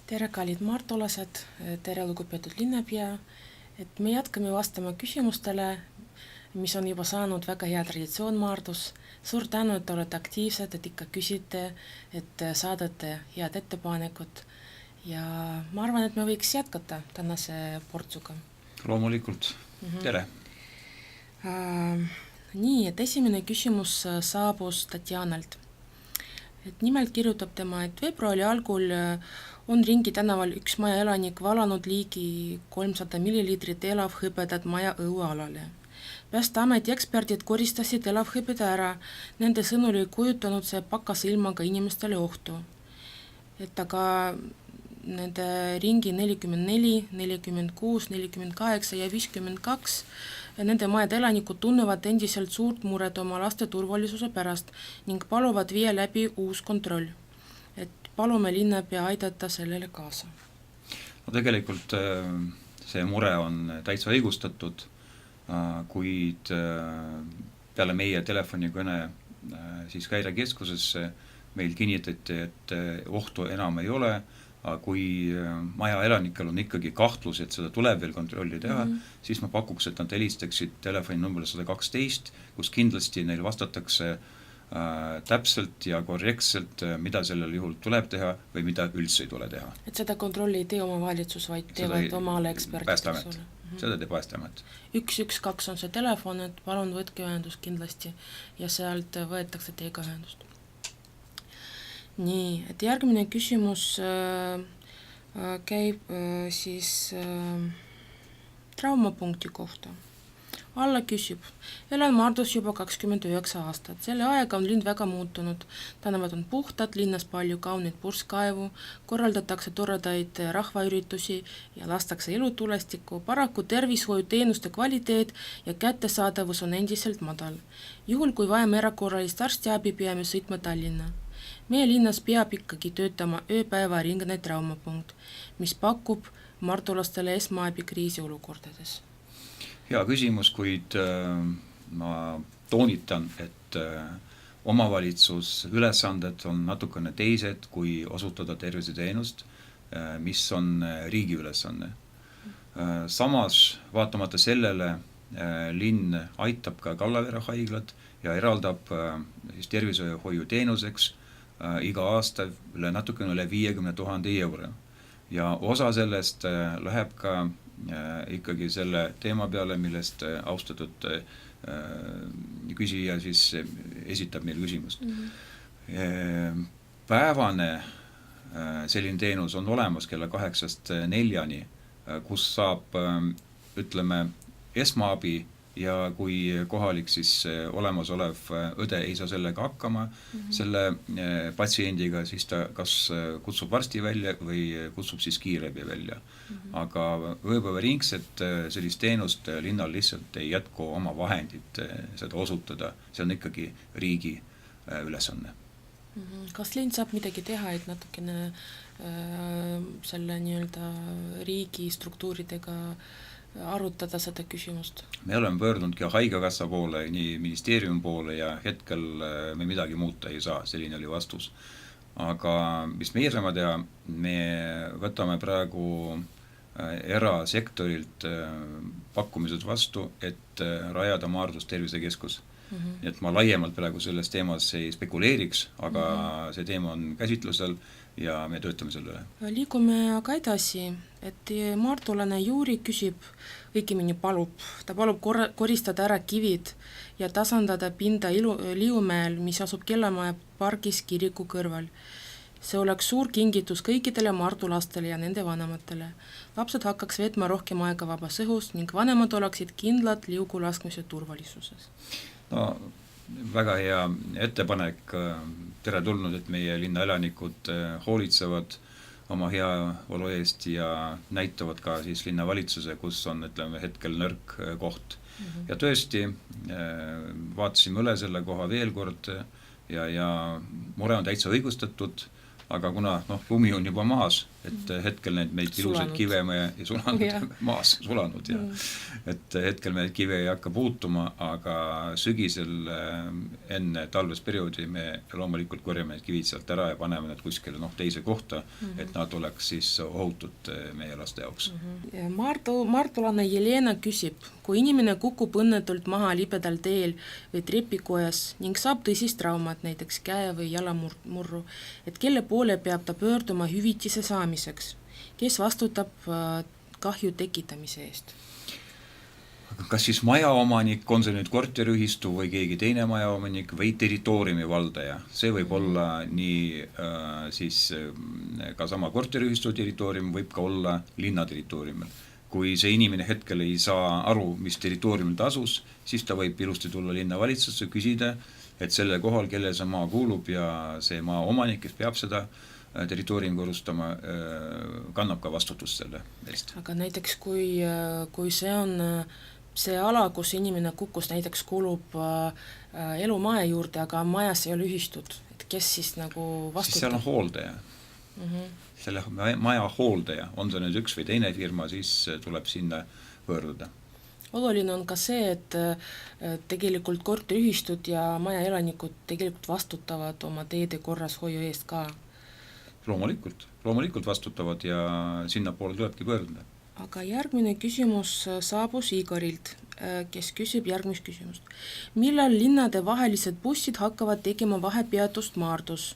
Tere, kallid martolased, tere, lugupeetud linnapea, et me jätkame vastama küsimustele, mis on juba saanud väga hea traditsioon Maardus. Suur tänu, et olete aktiivsed, et ikka küsite, et saadate head ettepanekud ja ma arvan, et me võiks jätkata tänase portsuga. Loomulikult, tere! Nii, et esimene küsimus saabus Tatjanalt. Et nimelt kirjutab tema, et veebruari algul on Ringi tänaval üks maja elanik valanud ligi 300 milliliitrit elavhõbedat maja õuealale. Päästeameti eksperdid koristasid elavhõbeda ära, nende sõnul ei kujutanud see pakase ilmaga inimestele ohtu. Et aga nende Ringi 44, 46, 48 ja 52 nende majade elanikud tunnevad endiselt suurt muret oma laste turvalisuse pärast ning paluvad viia läbi uus kontroll. Et palume linnapea aidata sellele kaasa. No tegelikult see mure on täitsa õigustatud, kuid peale meie telefonikõne siis Häirekeskusesse meil kinnitati, et ohtu enam ei ole, aga kui maja elanikel on ikkagi kahtlus, et seda tuleb veel kontrolli teha, siis ma pakuks, et nad helistaksid telefoninumbrile 112, kus kindlasti neil vastatakse täpselt ja korrektselt, mida sellel juhul tuleb teha või mida üldse ei tule teha. Et seda kontrolli ei tee oma valitsus, vaid teevad omale eksperdid. Päästeamet. Seda teeb Päästeamet. 112 on see telefon, et palun võtke ühendust kindlasti ja sealt võetakse teiega ühendust. Nii, et järgmine küsimus käib siis traumapunkti kohta. Alla küsib, elan Maardus juba 29 aastat, selle aega on linn väga muutunud, tänavad on puhtad, linnas palju kauneid purskkaevu, korraldatakse toredaid rahvaüritusi ja lastakse elutulestikku, paraku tervishoiuteenuste kvaliteet ja kättesaadavus on endiselt madal. Juhul kui vajame erakorralist arstiabi, peame sõitma Tallinna. Meie linnas peab ikkagi töötama ööpäeva ringne traumapunkt, mis pakub mardulastele esmaabi kriisi olukordades. Hea küsimus, kuid ma toonitan, et omavalitsus ülesanded on natukene teised kui osutada terviseteenust, mis on riigi ülesanne. Samas, vaatamata sellele, linn aitab ka Kallavere haiglat ja eraldab tervishoiu teenuseks iga aasta natukene üle 50 000 euro. Ja osa sellest läheb ka ikkagi selle teema peale, millest austatud küsija siis esitab meil küsimust. Päevane selline teenus on olemas kella 8-4, kus saab, ütleme, esmaabi ja kui kohalik siis olemasolev õde ei saa sellega hakkama, selle patsiendiga, siis ta kas kutsub varsti välja või kutsub siis kiirabi välja. Aga ööpäevaringset sellist teenust linnal lihtsalt ei jätku oma vahendit seda osutada. See on ikkagi riigi ülesanne. Kas linn saab midagi teha, et natukene selle nii-öelda riigi struktuuridega arutada seda küsimust? Me oleme pöördunud ka haigekassa poole, nii ministeeriumi poole ja hetkel me midagi muuta ei saa, selline oli vastus. Aga mis meie saame teha, me võtame praegu erasektorilt pakkumised vastu, et rajada Maardus tervisekeskus. Et ma laiemalt praegu selles teemas ei spekuleeriks, aga see teema on käsitlusel ja me töötame selle üle. Liigume aga edasi, et maardulane Juuri küsib, õigemini ta palub koristada ära kivid ja tasandada pinda Liumäel, mis asub Kellamaja pargis kiriku kõrval. See oleks suur kingitus kõikidele maardulastele ja nende vanematele. Lapsed hakkaks veetma rohkem aega vabas õhus ning vanemad oleksid kindlad liugu laskmise turvalisuses. No, väga hea ettepanek, tere tulnud, et meie linna elanikud hoolitsevad oma heaolu eest ja näitavad ka siis linnavalitsuse, kus on, ütleme, hetkel nõrk koht. Ja tõesti, vaatasime üle selle koha veel kord ja mure on täitsa õigustatud, aga kuna lumi on juba maas, et hetkel neid ilusaid kive me ei sulanud maas, sulanud ja et hetkel me kive ei hakka puutuma, aga sügisel enne talvesperioodi me loomulikult korjame need kivid sealt ära ja paneme need kuskile teise kohta, et nad oleks siis ohutud meie laste jaoks. Martulane Jelena küsib, kui inimene kukub õnnetult maha libedal teel või trepikojas ning saab tõsist traumat, näiteks käe või jalamurru, et kelle poole peab ta pöörduma hüvitise saamiseks? Kes vastutab kahju tekitamise eest? Kas siis majaomanik, on see nüüd korteriühistu või keegi teine majaomanik või territooriumi valdaja? See võib olla nii siis ka sama korteriühistu territoorium, võib ka olla linna territooriumil. Kui see inimene hetkel ei saa aru, mis territooriumil ta asus, siis ta võib ilusti tulla linnavalitsusse küsida, et selle kohal, kelle see maa kuulub ja see maa omanik, kes peab seda territooriumi korrustama, kannab ka vastutust selle eest. Aga näiteks kui see on see ala, kus inimene kukkus, näiteks kuulub elumaja juurde, aga majas ei ole ühistud, et kes siis nagu vastutab? Siis seal on hooldaja. Selle maja hooldaja, on see nüüd üks või teine firma, siis tuleb sinna pöörduda. Oluline on ka see, et tegelikult korteriühistud ja maja elanikud tegelikult vastutavad oma teede korras hoiu eest ka. Loomulikult vastutavad ja sinna poole tulebki pöörduda. Aga järgmine küsimus saabus Igorilt, kes küsib järgmist küsimust. Millal linnade vahelised bussid hakkavad tegema vahepeatust Maardus?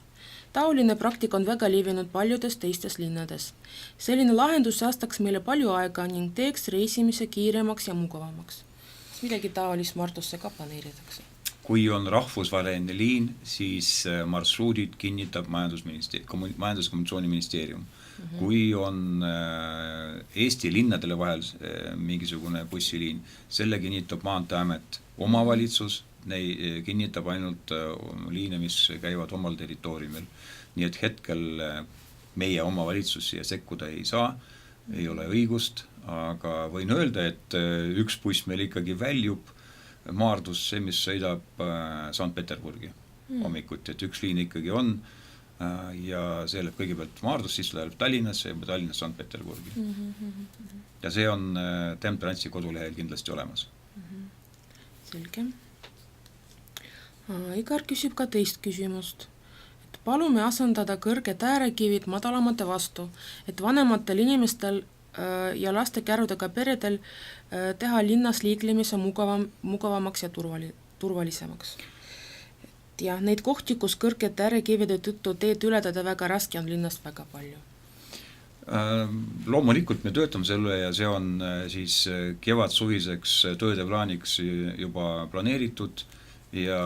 Taoline praktika on väga levinud paljudes teistes linnades. Selline lahendus säästaks meile palju aega ning teeks reisimise kiiremaks ja mugavamaks. Midagi taolist Maardusse ka planeeritakse? Kui on rahvusvaheline liin, siis marsruudid kinnitab Majandus-Kommunikatsiooniministeerium. Kui on Eesti linnadele vahel mingisugune bussiliin, selle kinnitab Maanteeamet, omavalitsus kinnitab ainult liine, mis käivad omal territooriumil. Nii et hetkel meie omavalitsus siia sekkuda ei saa, ei ole õigust, aga võin öelda, et üks buss meil ikkagi väljub Maardus, see, mis sõidab Sankt-Peterburgi hommikuti, et üks liin ikkagi on ja see läheb kõigepealt Maardus, siis läheb Tallinnasse ja Tallinnas Sankt-Peterburgi. Ja see on Temperantsi kodulehel kindlasti olemas. Selge. Igar küsib ka teist küsimust. Et palume asendada kõrged äärekivid madalamate vastu, et vanematel inimestel ja laste kärudega peredel teha linnas liiklemise mugavamaks ja turvalisemaks. Ja neid kohti, kus kõrgete äärekivide tõttu teed ületada väga raske, on linnast väga palju. Loomulikult me töötame selle ja see on siis kevad-suviseks tööde plaaniks juba planeeritud ja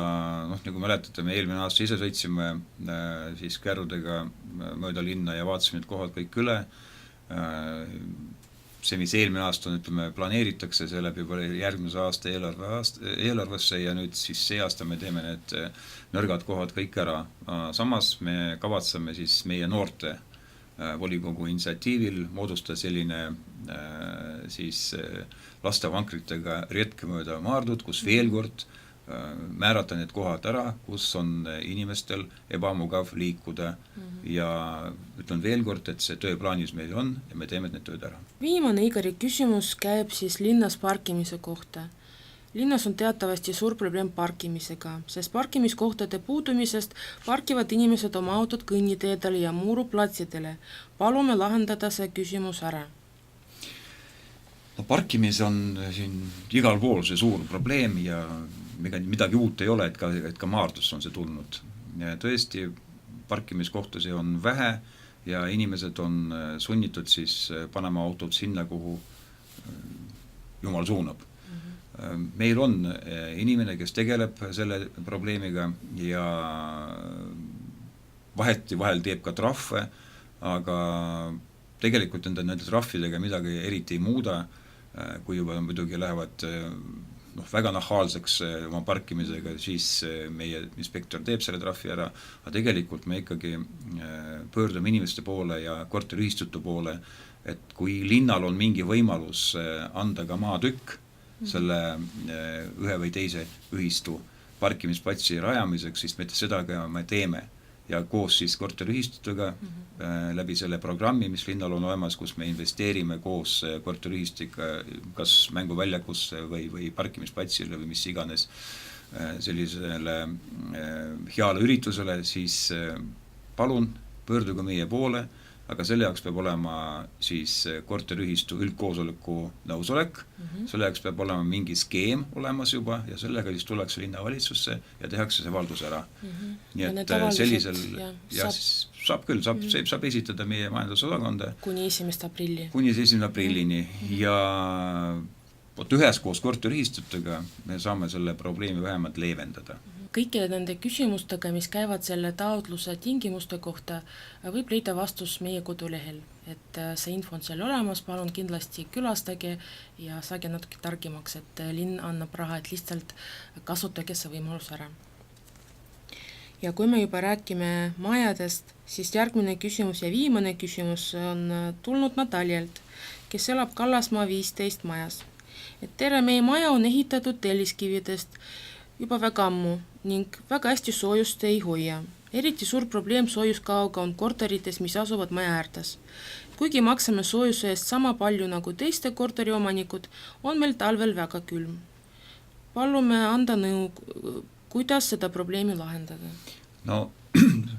nagu mäletate, me eelmine aasta ise sõitsime siis kärudega mööda linna ja vaatasime need kohad kõik üle. See, mis eelmine aasta planeeritakse, see läbi järgmise aasta eelarvesse ja nüüd siis see aasta me teeme need nõrgad kohad kõik ära. Samas me kavatseme siis meie noorte volikogu initsiatiivil moodustada selline siis lastevankritega retke mööda Maardut, kus veel kord määrata need kohad ära, kus on inimestel ebamugav liikuda ja ütlen veel kord, et see tööplaanis meil on ja me teeme need tööd ära. Viimane Igari küsimus käib siis linnas parkimise kohta. Linnas on teatavasti suur probleem parkimisega, sest parkimiskohtade puudumisest parkivad inimesed oma autod kõnniteedele ja muuruplatsidele. Palume lahendada see küsimus ära. Parkimis on siin igal pool see suur probleem ja midagi uut ei ole, et ka Maardus on see tulnud. Ja tõesti, parkimiskohtusi on vähe ja inimesed on sunnitud siis panema autod sinna, kuhu Jumal suunab. Meil on inimene, kes tegeleb selle probleemiga ja vahel teeb ka trahve, aga tegelikult nende trahvidega midagi eriti ei muuda, kui juba muidugi lähevad väga nahaalseks oma parkimisega, siis meie inspektor teeb selle trahvi ära, aga tegelikult me ikkagi pöördume inimeste poole ja korteriühistute poole, et kui linnal on mingi võimalus anda ka maatükk selle ühe või teise ühistu parkimisplatsi rajamiseks, siis me seda ka me teeme. ja koos siis korteriühistutega läbi selle programmi, mis linnal on olemas, kus me investeerime koos korteriühistutega kas mänguväljakusse või parkimisplatsile või mis iganes sellisele heale üritusele, siis palun pöörduge meie poole, aga selle jaoks peab olema siis korteriühistu üldkoosoleku nõusolek, selle jaoks peab olema mingi skeem olemas juba ja sellega siis tullakse linnavalitsusse ja tehakse see valdus ära. Nii et sellisel, saab küll, saab esitada meie majandusosakonda kuni 1. aprilli. Kuni 1. aprillini ja üheskoos korteriühistutega me saame selle probleemi vähemalt leevendada. Kõikide nende küsimustega, mis käivad selle taotluse tingimuste kohta, võib leida vastus meie kodulehel. Et see info on seal olemas, palun kindlasti külastage ja saage natuke targimaks, et linn annab raha, et lihtsalt kasutage see võimalus ära. Ja kui me juba räägime majadest, siis järgmine küsimus ja viimane küsimus on tulnud Nataljalt, kes elab Kallasmaa 15 majas. Et tere, meie maja on ehitatud telliskividest juba väga ammu ning väga hästi soojust ei hoia. Eriti suur probleem soojuskaoga on korterites, mis asuvad maja äärdes. Kuigi maksame soojuse eest sama palju nagu teiste korteriomanikud, on meil talvel väga külm. Palume anda nõu, kuidas seda probleemi lahendada. No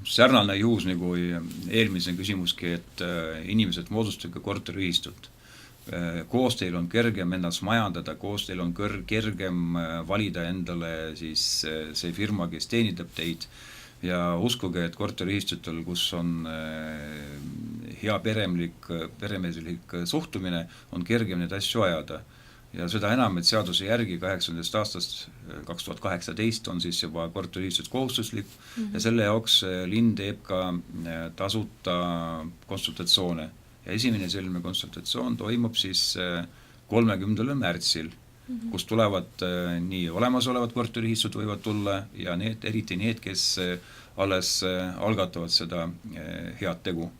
sarnane juhus nagu eelmise küsimuski, et inimesed moodustage korteriühistut. Koos teil on kergem ennast majandada, koos teil on kergem valida endale siis see firma, kes teenindab teid ja uskuge, et korteriühistutel, kus on hea peremeeslik suhtumine, on kergem neid asju ajada. Ja seda enam, et seaduse järgi 8. aastast 2018 on siis juba korteriühistud kohustuslik ja selle jaoks linn teeb ka tasuta konsultatsioone. Ja esimene selline konsultatsioon toimub siis 30. märtsil, kus tulevad nii olemasolevad korteriühistud võivad tulla ja eriti need, kes alles algatavad seda head tegu.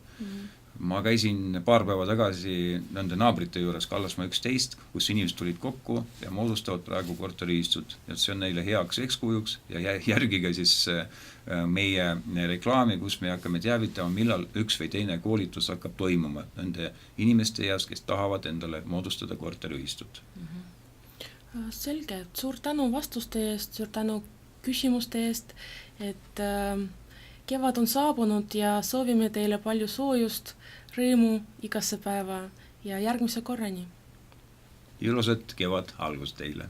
Ma käisin paar päeva tagasi nende naabrite juures Kallasmaa 11, kus inimesed tulid kokku ja moodustavad praegu korteriühistud. Et see on neile heaks ekskujuks ja järgige siis meie reklaami, kus me hakkame teavitama, millal üks või teine koolitus hakkab toimuma nende inimeste eas, kes tahavad endale moodustada korteriühistut. Selge, suur tänu vastuste eest, suur tänu küsimuste eest, et kevad on saabunud ja soovime teile palju soojust, rõõmu igasse päeva ja järgmise korrani. Ilusat kevad algust teile!